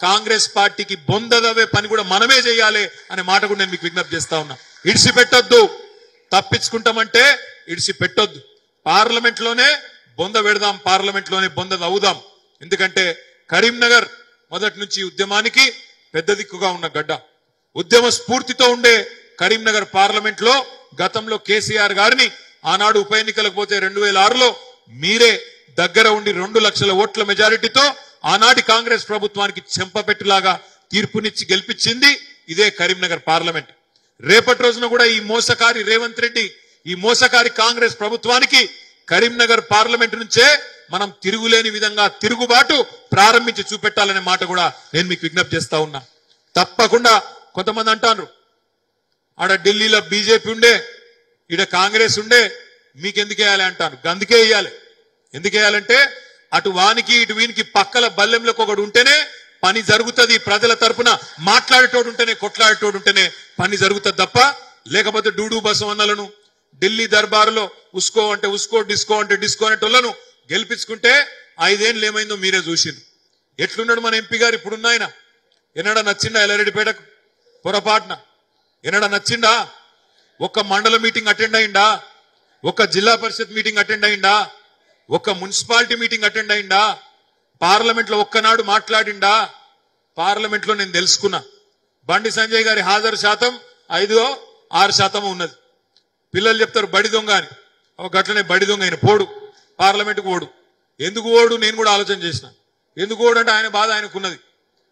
కాంగ్రెస్ పార్టీకి బొందదవే పని కూడా మనమే చేయాలి అనే మాట కూడా నేను మీకు విజ్ఞప్తి చేస్తా ఉన్నా. ఇడిసి పెట్టొద్దు, తప్పించుకుంటామంటే ఇడిసి పెట్టొద్దు. పార్లమెంట్ లోనే బొంద పెడదాం, పార్లమెంట్ లోనే బొంద అవుదాం. ఎందుకంటే కరీంనగర్ మొదటి నుంచి ఉద్యమానికి పెద్ద దిక్కుగా ఉన్న గడ్డ. ఉద్యమ స్ఫూర్తితో ఉండే కరీంనగర్ పార్లమెంట్ లో గతంలో కేసీఆర్ గారిని ఆనాడు ఉప ఎన్నికలకు పోతే 2006లో మీరే దగ్గర ఉండి 2 లక్షల ఓట్ల మెజారిటీతో ఆనాటి కాంగ్రెస్ ప్రభుత్వానికి చెంపపెట్టులాగా తీర్పునిచ్చి గెలిపించింది ఇదే కరీంనగర్ పార్లమెంట్. రేపటి రోజున కూడా ఈ మోసకారి రేవంత్ రెడ్డి, ఈ మోసకారి కాంగ్రెస్ ప్రభుత్వానికి కరీంనగర్ పార్లమెంట్ నుంచే మనం తిరుగులేని విధంగా తిరుగుబాటు ప్రారంభించి చూపెట్టాలనే మాట కూడా నేను మీకు విజ్ఞప్తి చేస్తా ఉన్నా. తప్పకుండా కొంతమంది అంటారు ఆడ ఢిల్లీలో బీజేపీ ఉండే, ఈడ కాంగ్రెస్ ఉండే, మీకెందుకు వేయాలి అంటాను. అందుకే వేయాలి. ఎందుకు వేయాలంటే అటు వానికి ఇటు వీనికి పక్కల బల్లెంలోకి ఒకడు ఉంటేనే పని జరుగుతుంది. ప్రజల తరపున మాట్లాడేటోడు ఉంటేనే, కొట్లాడేటోడు ఉంటేనే పని జరుగుతుంది తప్ప లేకపోతే డూడు బసవన్నలను ఢిల్లీ దర్బారులో ఉస్కో అంటే ఉస్కో, డిస్కో అంటే డిస్కో అనేటోళ్లను గెలిపించుకుంటే 5 ఏళ్ళు ఏమైందో మీరే చూసింది. ఎట్లున్నాడు మన ఎంపీ గారు ఇప్పుడున్న ఆయన? ఎన్నడా నచ్చిండా ఎల్లారెడ్డిపేటకు? పొరపాటున ఎన్నడా నచ్చిండా? ఒక్క మండల మీటింగ్ అటెండ్ అయిందా? ఒక్క జిల్లా పరిషత్ మీటింగ్ అటెండ్ అయిందా? ఒక్క మున్సిపాలిటీ మీటింగ్ అటెండ్ అయిందా? పార్లమెంట్ లో ఒక్కనాడు మాట్లాడిండా? పార్లమెంట్ లో నేను తెలుసుకున్నా బండి సంజయ్ గారి హాజరు శాతం 5-6% ఉన్నది. పిల్లలు చెప్తారు బడి దొంగ అని. గట్లనే బడి దొంగ ఆయన పోడు, పార్లమెంట్కు ఓడు. ఎందుకు ఓడు నేను కూడా ఆలోచన చేసిన. ఎందుకు ఓడు అంటే ఆయన బాధ ఆయనకున్నది.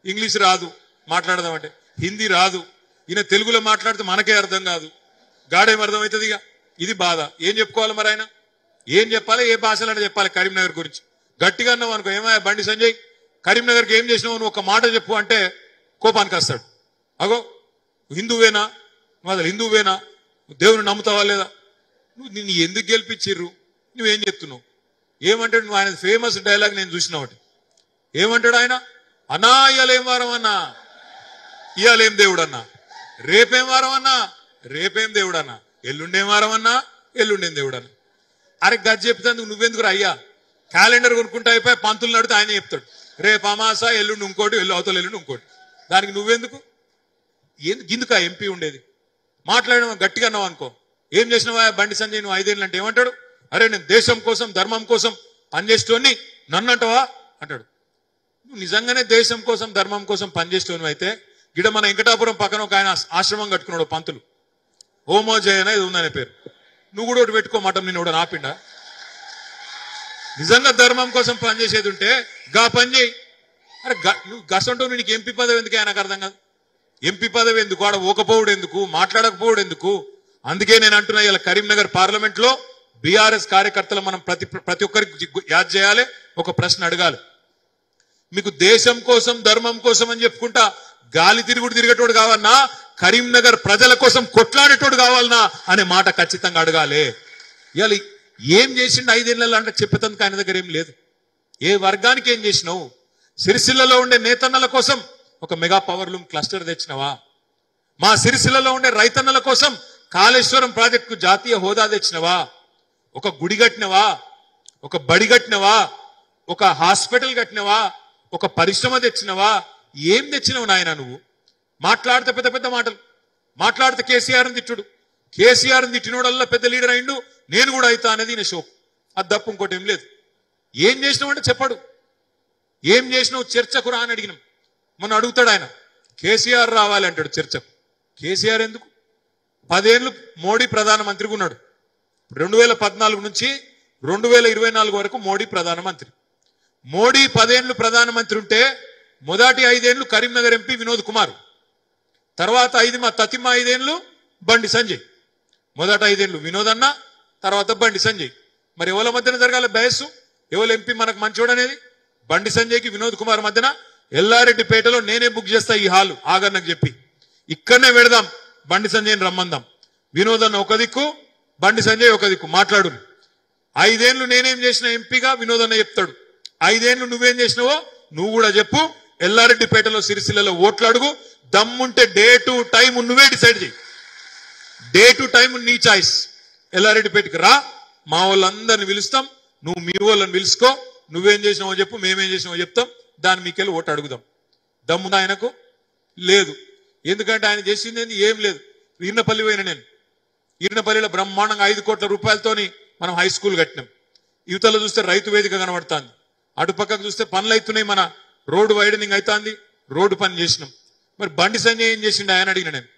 ఇంగ్లీష్ రాదు మాట్లాడదామంటే, హిందీ రాదు, ఈయన తెలుగులో మాట్లాడితే మనకే అర్థం కాదు, గాడేం అర్థం అవుతుంది. ఇక ఇది బాధ. ఏం చెప్పుకోవాలి మరి ఆయన? ఏం చెప్పాలి? ఏ భాషలో చెప్పాలి కరీంనగర్ గురించి? గట్టిగా అన్నావు అనుకో, ఏమయ్యా బండి సంజయ్ కరీంనగర్కి ఏం చేసినావు నువ్వు ఒక మాట చెప్పు అంటే కోపానికి వస్తాడు. అగో హిందువేనా? నువ్వు అసలు హిందువేనా? దేవుని నమ్ముతావా లేదా? నువ్వు నిన్ను ఎందుకు గెలిపించిర్రు? నువ్వేం చెప్తున్నావు? ఏమంటాడు? నువ్వు ఆయన ఫేమస్ డైలాగ్ నేను చూసినావాటి. ఏమంటాడు ఆయన? అన్నా ఇయ్యాలేం వారం అన్నా, ఇయ్యాలేం దేవుడు అన్నా, రేపేం వారం అన్నా, రేపేం దేవుడు అన్నా, ఎల్లుండేం వారం అన్నా, ఎల్లుండేం దేవుడు అన్నా. అరే గది చెప్తాను నువ్వెందుకు అయ్యా? క్యాలెండర్ కొనుక్కుంటే అయిపోయి పంతులు నడితే ఆయన చెప్తాడు రేపు అమాస, ఎల్లుండి ఇంకోటి, అవతల ఎల్లుండి ఇంకోటి. దానికి నువ్వెందుకు? గిందుక ఎంపీ ఉండేది? మాట్లాడడం గట్టిగా అన్నావు అనుకో, ఏం చేసినావా బండి సంజయ్ నువ్వు 5 ఏళ్ళు అంటే ఏమంటాడు? అరే నేను దేశం కోసం ధర్మం కోసం పనిచేసేటోని నన్ను అంటావా అంటాడు. నువ్వు నిజంగానే దేశం కోసం ధర్మం కోసం పనిచేసేటోని అయితే గిడ మన వెంకటాపురం పక్కన ఒక ఆయన ఆశ్రమం కట్టుకున్నాడు పంతులు, హోమోజయన ఇది ఉందనే పేరు. నువ్వు కూడా ఒకటి పెట్టుకో మాట, నేను కూడా ఆపిండా? నిజంగా ధర్మం కోసం పనిచేసేది ఉంటే గా పని చేయి. అరే నువ్వు గసంటో నీకు ఎంపీ పదవి ఎందుకు? ఆయనకు అర్థం కాదు. ఎంపీ పదవి ఎందుకు? ఆడ ఓకపోవడం ఎందుకు? మాట్లాడకపోవడం ఎందుకు? అందుకే నేను అంటున్నా ఇలా కరీంనగర్ పార్లమెంట్ లో బీఆర్ఎస్ కార్యకర్తలు మనం ప్రతి ఒక్కరికి యాద్ చేయాలి, ఒక ప్రశ్న అడగాలి. మీకు దేశం కోసం ధర్మం కోసం అని చెప్పుకుంటా గాలి తిరిగేటోడు కావాలన్నా, కరీంనగర్ ప్రజల కోసం కొట్లాడేటోడు కావాలన్నా అనే మాట ఖచ్చితంగా అడగాలి. ఇవాళ ఏం చేసిండు 5 ఏళ్ళలో అంటే చెప్పేందుకు ఆయన దగ్గర ఏం లేదు. ఏ వర్గానికి ఏం చేసినావు? సిరిసిల్లలో ఉండే నేతన్నల కోసం ఒక మెగా పవర్ లూమ్ క్లస్టర్ తెచ్చినవా? మా సిరిసిల్లలో ఉండే రైతన్నల కోసం కాళేశ్వరం ప్రాజెక్టుకు జాతీయ హోదా తెచ్చినవా? ఒక గుడి కట్టినవా? ఒక బడి కట్టినవా? ఒక హాస్పిటల్ కట్టినవా? ఒక పరిశ్రమ తెచ్చినవా? ఏం తెచ్చినవు నాయన నువ్వు? మాట్లాడితే పెద్ద పెద్ద మాటలు మాట్లాడితే కేసీఆర్ని తిట్టుడు. కేసీఆర్ని తిట్టినోడల్లా పెద్ద లీడర్ అయిండు, నేను కూడా అవుతా అనేది నా షోక్. అది తప్ప ఇంకోటి ఏం లేదు. ఏం చేసినావు అంటే చెప్పడు. ఏం చేసినావు? చర్చకు రా అని అడిగినాం. మొన్న అడుగుతాడు ఆయన, కేసీఆర్ రావాలి అంటాడు చర్చకు. కేసీఆర్ ఎందుకు? 10 ఏళ్ళు మోడీ ప్రధానమంత్రిగా ఉన్నాడు. 2014 నుంచి 2024 వరకు మోడీ ప్రధానమంత్రి. మోడీ 10 ఏళ్ళు ప్రధానమంత్రి ఉంటే మొదటి 5 ఏళ్ళు కరీంనగర్ ఎంపీ వినోద్ కుమార్, తర్వాత మా తతిమ 5 ఏళ్ళు బండి సంజయ్. మొదట 5 ఏళ్ళు వినోద్ అన్న, తర్వాత బండి సంజయ్. మరి ఎవరి మధ్యన జరగాలి బయస్సు? ఎవరు ఎంపీ మనకు మంచోడు అనేది? బండి సంజయ్కి వినోద్ కుమార్ మధ్యన ఎల్లారెడ్డిపేటలో నేనే బుక్ చేస్తా ఈ హాలు ఆగన్నకు చెప్పి, ఇక్కడనే పెడదాం, బండి సంజయ్ని రమ్మందాం. వినోద్ అన్న ఒక దిక్కు, బండి సంజయ్ ఒక దిక్కు, మాట్లాడు. 5 ఏళ్ళు నేనేం చేసిన ఎంపీగా వినోద్ అన్న చెప్తాడు, 5 ఏళ్ళు నువ్వేం చేసినావో నువ్వు కూడా చెప్పు. ఎల్లారెడ్డిపేటలో సిరిసిల్లలో ఓట్లు అడుగు, దమ్ముంటే డే టు టైం నువ్వే డిసైడ్ చేయి. డే టు టైం నీ చాయిస్. ఎల్లారెడ్డిపేటకి రా, మా వాళ్ళందరిని పిలుస్తాం, నువ్వు మీ వాళ్ళని పిలుచుకో, నువ్వేం చేసినావో చెప్పు, మేమేం చేసినావో చెప్తాం, దాని మీకెళ్ళి ఓటు అడుగుదాం. దమ్ముందా ఆయనకు? లేదు. ఎందుకంటే ఆయన చేసింది ఏం లేదు. ఈర్నపల్లి పోయిన నేను, ఈర్నపల్లిలో బ్రహ్మాండంగా 5 కోట్ల రూపాయలతోని మనం హై స్కూల్ కట్టినాం. యువతలో చూస్తే రైతు వేదిక కనబడుతుంది, అటుపక్కకు చూస్తే పనులు అవుతున్నాయి, మన రోడ్డు వైడనింగ్ అవుతుంది, రోడ్డు పని చేసినాం. మరి బండి సంజయ్ ఏం చేసిండు ఆయన అడిగిన నేను.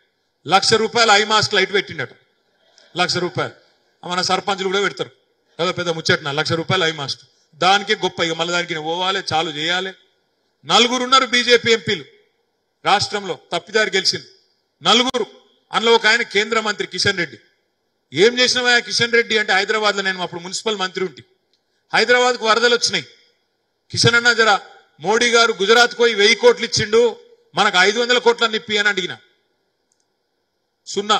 1,00,000 రూపాయలు ఐ మాస్క్ లైట్ పెట్టిండట. 1,00,000 రూపాయలు మన సర్పంచులు కూడా పెడతారు కదా, పెద్ద ముచ్చట్న 1,00,000 రూపాయలు ఐ మాస్క్. దానికే గొప్ప, ఇక మళ్ళీ దానికి పోవాలి, చాలు చేయాలి. 4 ఉన్నారు బీజేపీ ఎంపీలు రాష్ట్రంలో, తప్పిదారి గెలిచింది 4. అందులో ఒక ఆయన కేంద్ర మంత్రి కిషన్ రెడ్డి. ఏం చేసినవా కిషన్ రెడ్డి అంటే, హైదరాబాద్ లో నేను అప్పుడు మున్సిపల్ మంత్రి ఉంటే హైదరాబాద్ కు వరదలు వచ్చినాయి. కిషన్ అన్న జరా మోడీ గారు గుజరాత్ పోయి 1000 కోట్లు ఇచ్చిండు, మనకు 500 కోట్లని ఇప్పి అని అడిగిన. సున్నా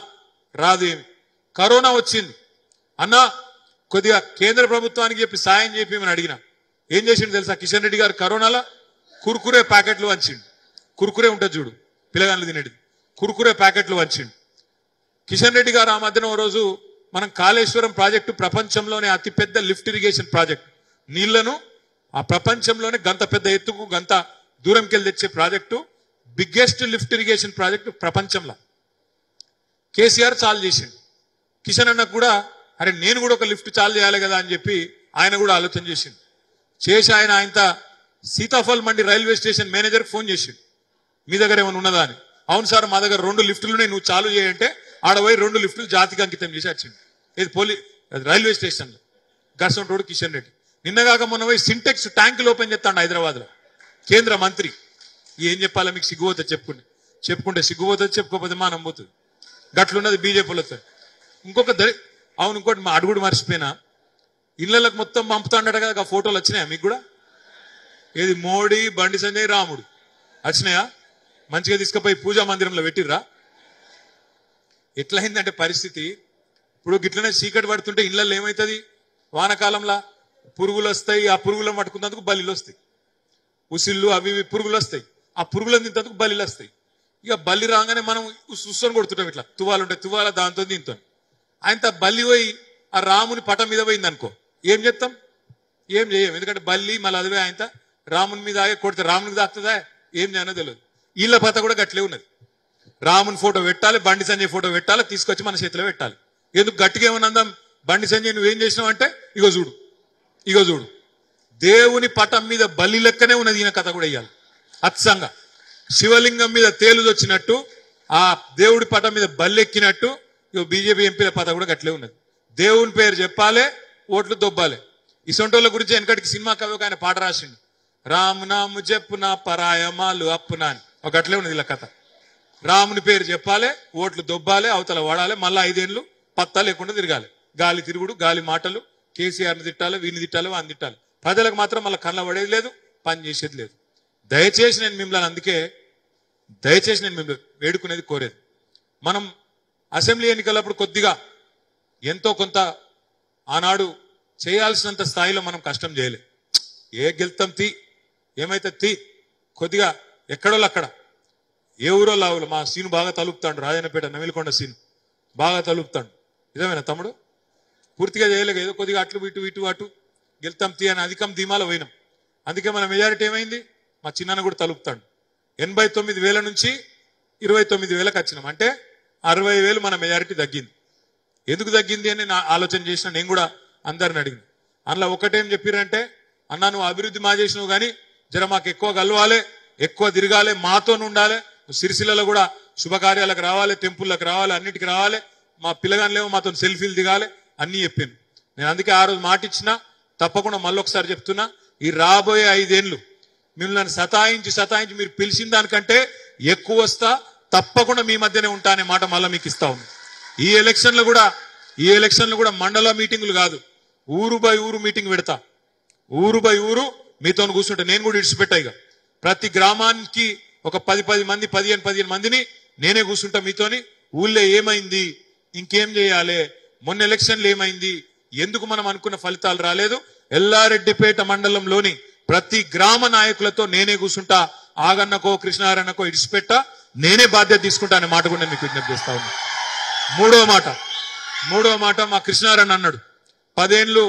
రాదు. ఏమి కరోనా వచ్చింది అన్న, కొద్దిగా కేంద్ర ప్రభుత్వానికి చెప్పి సాయం చెప్పి అడిగిన. ఏం చేసిండు తెలుసా కిషన్ రెడ్డి గారు? కరోనాలో కుర్కురే ప్యాకెట్లు వంచిండు. కుర్కురే ఉంటుంది చూడు, పిల్లగాళ్ళు తినేది, కుర్కురే ప్యాకెట్లు వంచిండు కిషన్ రెడ్డి గారు. ఆ మధ్యన ఓ రోజు మనం కాళేశ్వరం ప్రాజెక్టు ప్రపంచంలోనే అతిపెద్ద లిఫ్ట్ ఇరిగేషన్ ప్రాజెక్ట్, నీళ్లను ఆ ప్రపంచంలోనే గంత పెద్ద ఎత్తుకు గంత దూరంకి వెళ్ళి తెచ్చే project, biggest lift irrigation project ప్రపంచంలో. కేసీఆర్ చాలు చేసిండు. కిషన్ అన్నకు కూడా అరే నేను కూడా ఒక లిఫ్ట్ చాలు చేయాలి కదా అని చెప్పి ఆయన కూడా ఆలోచన చేసిండు. చేసి ఆయన సీతాఫల్ మండి రైల్వే స్టేషన్ మేనేజర్కి ఫోన్ చేసిండు, మీ దగ్గర ఏమైనా ఉన్నదా అని. అవును సార్, మా దగ్గర 2 లిఫ్టులు నువ్వు చాలు చేయంటే ఆడ పోయి 2 లిఫ్టులు జాతికి అంకితం చేసి వచ్చిండు. ఇది రైల్వే స్టేషన్లో. గర్సం రోడ్డు కిషన్ రెడ్డి. నిన్నగాక మొన్న పోయి సింటెక్స్ ట్యాంకులు ఓపెన్ చేస్తాడు హైదరాబాద్ లో, కేంద్ర మంత్రి. ఏం చెప్పాలా మీకు? సిగ్గుపోతుంది చెప్పుకుంటే సిగ్గుపోతుంది, చెప్పుకోకపోతే మానం పోతుంది. గట్లున్నది బీజేపీలతో. ఇంకోటి మా అడుగుడు మర్చిపోయినా, ఇళ్లకు మొత్తం పంపుతాడట కదా, ఆ ఫోటోలు వచ్చినాయా మీకు కూడా? ఏది మోడీ, బండి సంజయ్, రాముడు వచ్చినాయా? మంచిగా తీసుకుపోయి పూజా మందిరంలో పెట్టిర్రా? ఎట్లయిందంటే పరిస్థితి, ఇప్పుడు గిట్లనే చీకటి పడుతుంటే ఇళ్లలో ఏమవుతుంది? వానకాలంలో పురుగులు వస్తాయి, ఆ పురుగులను పట్టుకున్నందుకు బలిలు వస్తాయి. ఉసిళ్ళు అవి పురుగులు వస్తాయి, ఆ పురుగులను తింటందుకు బలిలు వస్తాయి. ఇక బల్లి రాగానే మనం చూసుకొని కొడుతుంటాం, ఇట్లా తువాలు ఉంటాయి, తువాల దాంతో దీంతో. ఆయన బల్లి పోయి ఆ రాముని పటం మీద పోయింది అనుకో, ఏం చెప్తాం? ఏం చేయం. ఎందుకంటే బల్లి మళ్ళీ అదివే ఆయన రాముని మీద కొడితే రామునికి దాక్తుందా? ఏం చేయనో తెలియదు. వీళ్ళ పత కూడా గట్లే ఉన్నది. రాముని ఫోటో పెట్టాలి, బండి సంజయ్ ఫోటో పెట్టాలి, తీసుకొచ్చి మన చేతిలో పెట్టాలి. ఎందుకు గట్టిగా ఏమన్నా బండి సంజయ్ నువ్వేం చేసినావు అంటే, ఇగో చూడు దేవుని పటం మీద బల్లి లెక్కనే ఉన్నది. ఈయన కథ కూడా ఇయ్యాలి అత్సంగా. శివలింగం మీద తేలు వచ్చినట్టు, ఆ దేవుడి పటం మీద బల్లి ఎక్కినట్టు ఇగో బీజేపీ ఎంపీల పత కూడా గట్లే ఉన్నది. దేవుని పేరు చెప్పాలి, ఓట్లు దొబ్బాలి. ఇసొంటోళ్ళ గురించి వెనకటికి సినిమా కవి ఒక ఆయన పాట రాసిండు, రామునాము చెప్పునా పరాయమాలు అప్పునా అని. ఒక గట్లే ఉన్నది ఇలా కథ. రాముని పేరు చెప్పాలి, ఓట్లు దొబ్బాలి, అవతల వాడాలి, మళ్ళా 5 ఏళ్ళు పత్తా లేకుండా తిరగాలి. గాలి తిరుగుడు, గాలి మాటలు, కేసీఆర్ని తిట్టాలి, వీని తిట్టాలి, వాని తిట్టాలి. ప్రజలకు మాత్రం మళ్ళీ కళ్ళ పడేది లేదు, పని చేసేది లేదు. దయచేసి నేను మిమ్మల్ని వేడుకునేది, కోరేది, మనం అసెంబ్లీ ఎన్నికలప్పుడు కొద్దిగా ఎంతో కొంత ఆనాడు చేయాల్సినంత స్థాయిలో మనం కష్టం చేయలే. గెలుతాం ఏమైతే కొద్దిగా ఎక్కడోళ్ళు అక్కడ, ఏ ఊరో లావులు. మా సీను బాగా తలుపుతాడు, రాజన్నపేట నవిలకొండ సీను బాగా తలుపుతాడు. నిజమేనా తమ్ముడు? పూర్తిగా చేయలేక ఏదో కొద్దిగా అట్లు ఇటు అటు గెలుతాం అని అధికం ధీమాలో పోయినాం. అందుకే మన మెజారిటీ ఏమైంది? మా చిన్న కూడా తలుపుతాడు. 89,000 నుంచి 29,000కి వచ్చినాం. అంటే 60,000 మన మెజారిటీ తగ్గింది. ఎందుకు తగ్గింది అని నా ఆలోచన చేసిన. నేను కూడా అందరిని అడిగింది. అందులో ఒకటేం చెప్పారంటే, అన్నా నువ్వు అభివృద్ధి మా చేసినావు కానీ జర మాకు ఎక్కువ కలవాలి, ఎక్కువ తిరగాలి, మాతో ఉండాలి, సిరిసిల్లలో కూడా శుభకార్యాలకు రావాలి, టెంపుల్లకు రావాలి, అన్నిటికి రావాలి, మా పిల్లగానిలేమో మాతో సెల్ఫీలు దిగాలి అన్ని చెప్పాను. నేను అందుకే ఆ రోజు మాట ఇచ్చినా, తప్పకుండా మళ్ళొకసారి చెప్తున్నా, ఈ రాబోయే 5 ఏళ్ళు మిమ్మల్ని సతాయించి మీరు పిలిచిన దానికంటే ఎక్కువ వస్తా, తప్పకుండా మీ మధ్యనే ఉంటా అనే మాట మళ్ళీ మీకు ఇస్తా ఉంది. ఈ ఎలక్షన్లు కూడా మండల మీటింగులు కాదు, ఊరు బై ఊరు మీటింగ్ పెడతా. ఊరు బై ఊరు మీతో కూర్చుంటా. నేను కూడా ఇడిచిపెట్టా. ఇక ప్రతి గ్రామానికి ఒక 10 మంది 15 మందిని నేనే కూర్చుంటా మీతోని. ఊళ్ళో ఏమైంది, ఇంకేం చేయాలి, మొన్న ఎలక్షన్లు ఏమైంది, ఎందుకు మనం అనుకున్న ఫలితాలు రాలేదు, ఎల్లారెడ్డిపేట మండలంలోని ప్రతి గ్రామ నాయకులతో నేనే కూర్చుంటా. ఆగన్నకో కృష్ణారాయణకో ఇడిచిపెట్టా, నేనే బాధ్యత తీసుకుంటా అనే మాట కూడా మీకు విజ్ఞప్తి చేస్తా ఉన్నా. మూడో మాట మా కృష్ణారాయణ అన్నాడు, 10 ఏళ్ళు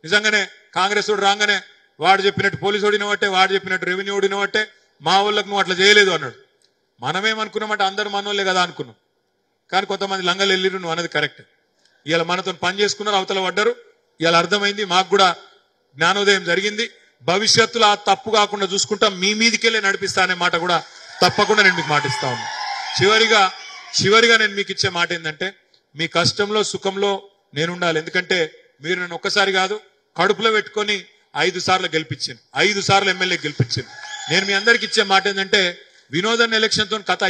నిజంగానే కాంగ్రెస్ వాడు రాగానే వాడు చెప్పినట్టు పోలీసు ఓడినవట్టే, వాడు చెప్పినట్టు రెవెన్యూ ఓడినవట్టే, మా వాళ్ళకు నువ్వు అట్లా చేయలేదు అన్నాడు. మనమేమనుకున్నామంటే అందరు మనోళ్ళే కదా అనుకున్నాం. కానీ కొంతమంది లంగలు వెళ్ళిరు, నువ్వు అన్నది కరెక్ట్. ఇవాళ మనతో పని చేసుకున్నారు, అవతల పడ్డారు. ఇవాళ అర్థమైంది, మాకు కూడా జ్ఞానోదయం జరిగింది. భవిష్యత్తులో ఆ తప్పు కాకుండా చూసుకుంటా మీ మీదికెళ్ళి నడిపిస్తా అనే మాట కూడా తప్పకుండా నేను మీకు మాటిస్తా ఉన్నా. చివరిగా నేను మీకు ఇచ్చే మాట ఏంటంటే, మీ కష్టంలో సుఖంలో నేను ఉండాలి. ఎందుకంటే మీరు నన్ను ఒక్కసారి కాదు, కడుపులో పెట్టుకొని 5 సార్లు గెలిపించాను, 5 సార్లు ఎమ్మెల్యే గెలిపించాను. నేను మీ అందరికి ఇచ్చే మాట ఏంటంటే, వినోదన్ ఎలక్షన్ తోని కథ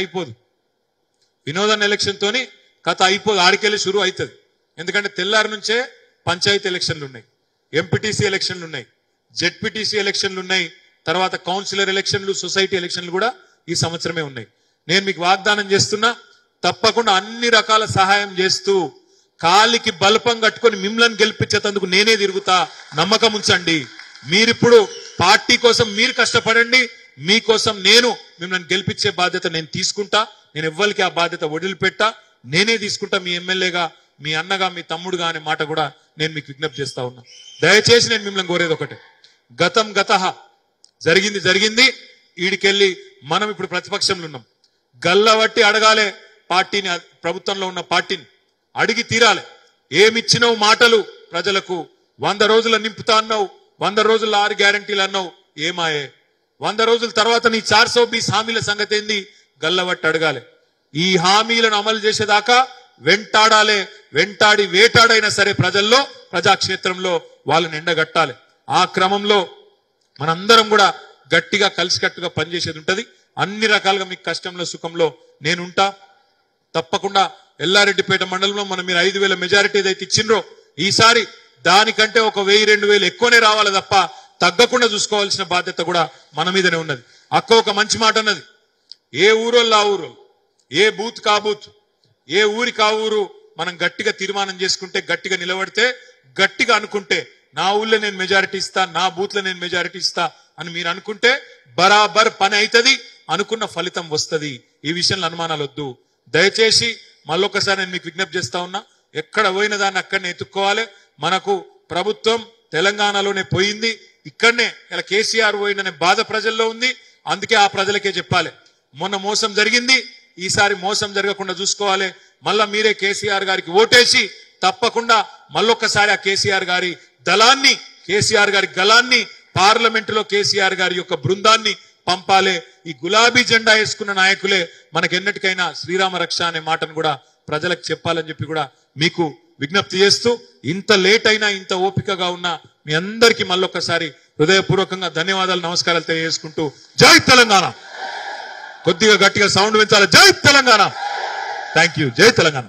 అయిపోదు. ఆడికెళ్ళి షురు అవుతుంది. ఎందుకంటే తెల్లారి నుంచే పంచాయతీ ఎలక్షన్లు ఉన్నాయి, ఎంపీటీసీ ఎలక్షన్లు ఉన్నాయి, జెడ్పీటీసీ ఎలక్షన్లు ఉన్నాయి, తర్వాత కౌన్సిలర్ ఎలక్షన్లు, సొసైటీ ఎలక్షన్లు కూడా ఈ సంవత్సరమే ఉన్నాయి. నేను మీకు వాగ్దానం చేస్తున్నా, తప్పకుండా అన్ని రకాల సహాయం చేస్తూ కాలికి బల్పం కట్టుకొని మిమ్మల్ని గెలిపించేందుకు నేనే తిరుగుతా, నమ్మకం ఉంచండి. మీరిప్పుడు పార్టీ కోసం మీరు కష్టపడండి, మీకోసం నేను మిమ్మల్ని గెలిపించే బాధ్యత నేను తీసుకుంటా. నేను ఎవ్వరికి ఆ బాధ్యత వదిలిపెట్టా, నేనే తీసుకుంటా. మీ ఎమ్మెల్యేగా, మీ అన్నగా, మీ తమ్ముడుగా అనే మాట కూడా నేను మీకు విజ్ఞప్తి చేస్తా ఉన్నా. దయచేసి నేను మిమ్మల్ని కోరేది ఒకటే, గతః జరిగింది. ఈడికెళ్ళి మనం ఇప్పుడు ప్రతిపక్షంలో ఉన్నాం, గల్లవట్టి అడగాలే పార్టీని, ప్రభుత్వంలో ఉన్న పార్టీని అడిగి తీరాలి. ఏమిచ్చినావు మాటలు ప్రజలకు, 100 రోజుల నింపుతా అన్నావు, 100 రోజుల 6 గ్యారంటీలు అన్నావు, ఏమాయే? 100 రోజుల తర్వాత నీ 420 హామీల సంగతి ఏంది? గల్లవట్టి అడగాలి. ఈ హామీలను అమలు చేసేదాకా వెంటాడి వేటాడైనా సరే ప్రజల్లో, ప్రజాక్షేత్రంలో వాళ్ళని ఎండగట్టాలి. ఆ క్రమంలో మనందరం కూడా గట్టిగా కలిసికట్టుగా పనిచేసేది ఉంటది. అన్ని రకాలుగా మీకు కష్టంలో సుఖంలో నేనుంటా. తప్పకుండా ఎల్లారెడ్డిపేట మండలంలో మనం మీరు 5,000 మెజారిటీ ఏదైతే ఇచ్చిండ్రో, ఈసారి దానికంటే ఒక 1,000-2,000 ఎక్కువనే రావాలి తప్ప తగ్గకుండా చూసుకోవాల్సిన బాధ్యత కూడా మన మీదనే ఉన్నది. అక్క ఒక మంచి మాట అన్నది, ఏ ఊరోళ్ళు ఆ ఊరు, ఏ బూత్ కా బూత్, ఏ ఊరి కా ఊరు మనం గట్టిగా తీర్మానం చేసుకుంటే, గట్టిగా నిలబడితే, గట్టిగా అనుకుంటే, నా ఊళ్ళో నేను మెజారిటీ ఇస్తా, నా బూత్ లో నేను మెజారిటీ ఇస్తా అని మీరు అనుకుంటే బరాబర్ పని అవుతుంది, అనుకున్న ఫలితం వస్తుంది. ఈ విషయంలో అనుమానాలు వద్దు. దయచేసి మళ్ళొకసారి నేను మీకు విజ్ఞప్తి చేస్తా ఉన్నా, ఎక్కడ పోయిన దాన్ని అక్కడనే ఎత్తుక్కోవాలి. మనకు ప్రభుత్వం తెలంగాణలోనే పోయింది, ఇక్కడనే ఇలా కేసీఆర్ పోయిందనే బాధ ప్రజల్లో ఉంది. అందుకే ఆ ప్రజలకే చెప్పాలి, మొన్న మోసం జరిగింది, ఈసారి మోసం జరగకుండా చూసుకోవాలి. మళ్ళా మీరే కేసీఆర్ గారికి ఓటేసి తప్పకుండా మళ్ళొక్కసారి ఆ కేసీఆర్ గారి దళాన్ని, కేసీఆర్ గారి గలాన్ని, పార్లమెంటులో కేసీఆర్ గారి యొక్క బృందాన్ని పంపాలి. ఈ గులాబీ జెండా వేసుకున్న నాయకులే మనకెన్నటికైనా శ్రీరామ రక్ష అనే మాటను కూడా ప్రజలకు చెప్పాలని చెప్పి కూడా మీకు విజ్ఞప్తి చేస్తూ, ఇంత లేట్ అయినా ఇంత ఓపికగా ఉన్న మీ అందరికీ మళ్ళొక్కసారి హృదయపూర్వకంగా ధన్యవాదాలు, నమస్కారాలు తెలియజేసుకుంటూ, జై తెలంగాణ. కొద్దిగా గట్టిగా సౌండ్ పెంచాలి, జై తెలంగాణ. Thank you. జై తెలంగాణ.